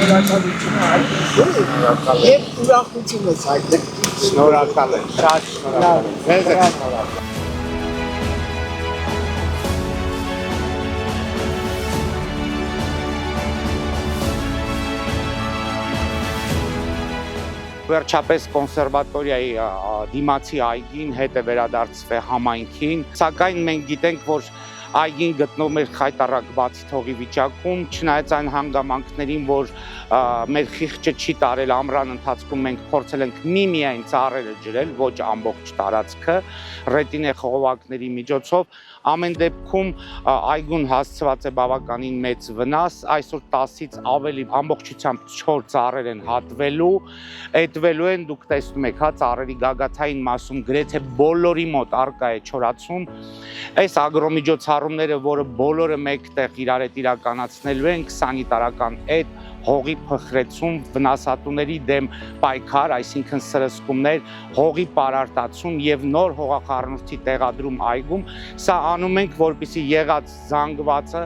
շնորհակալություն հայտնելու եւ ուրախություն ես հայտնել։ Շնորհակալ եմ, շատ շնորհակալ եմ։ Ձեզ եմ շնորհակալ։ Վերջապես կոնսերվատորիայի դիմացի այգին հետ է վերադարձվել համայնքին, սակայն մենք գիտենք, որ այգին գտնվում է խայտառակ բացի թողի վիճակում, չնայած այն հանգամանքներին, որ մեր խիղճը չի տարել ամռան ընթացքում մենք փորձել ենք միմիայն ծառերը ջրել, ոչ ամբողջ տարածքը, ռետինե խողովակների միջոցով, ամեն դեպքում այգուն հասցված է բավականին մեծ վնաս, այսօր 10-ից ավելի ամբողջությամբ 4 ծառեր են հատվելու, այդվելու են, դուք տեսնում եք, ծառերի գագաթային մասում գրեթե բոլորի մոտ առկա է չորացում, այս ագրոմիջոցառումները, որը բոլորը մեկտեղ իրար հետ իրականացնելու են, սանիտարական էդ հողի փխրեցում, վնասատուների դեմ պայքար, այսինքն սրսկումներ, հողի պարարտացում եւ նոր հողախառնուրդի տեղադրում այգում, սա անում ենք, որպեսզի եղած զանգվածը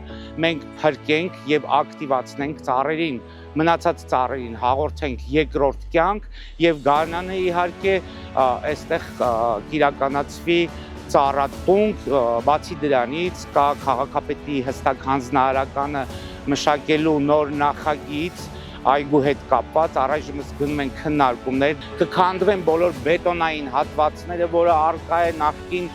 մենք փրկենք եւ ակտիվացնենք ծառերին, մնացած ծառերին հաղորդենք երկրորդ կյանք եւ գարնանը իհարկե այստեղ կիրականացվի ծառատունք, բացի դրանից կա քաղաքապետի հստակ հանձնարարականը մշակելու նոր նախագիծ այգու հետ կապված, առայժմ գնում են քննարկումներ, կքանդվեն բոլոր բետոնային հատվածները, որը առկա է նախկին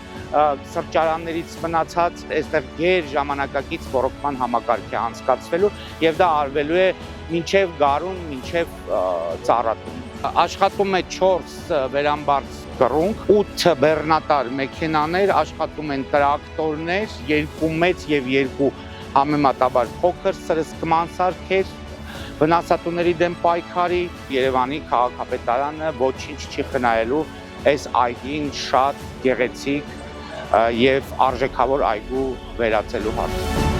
սրճարաններից մնացած, այստեղ գեր ժամանակակից ռոռոկման համակարգ է անցկացվելու եւ դա արվելու է մինչեւ գարուն, մինչեւ ծառատունք։ Աշխատում է 4 վերամբարձ կռունկ, 8 բեռնատար մեքենաներ, աշխատում են տրակտորներ, 2 մեծ եւ 2 համեմատաբար փոքր սրսկման սարքեր, վնասատուների դեմ պայքարի, Երևանի քաղաքապետարանը ոչինչ չի խնայելու այս այգին շատ գեղեցիկ եւ արժեքավոր այգու վերածելու հարցում։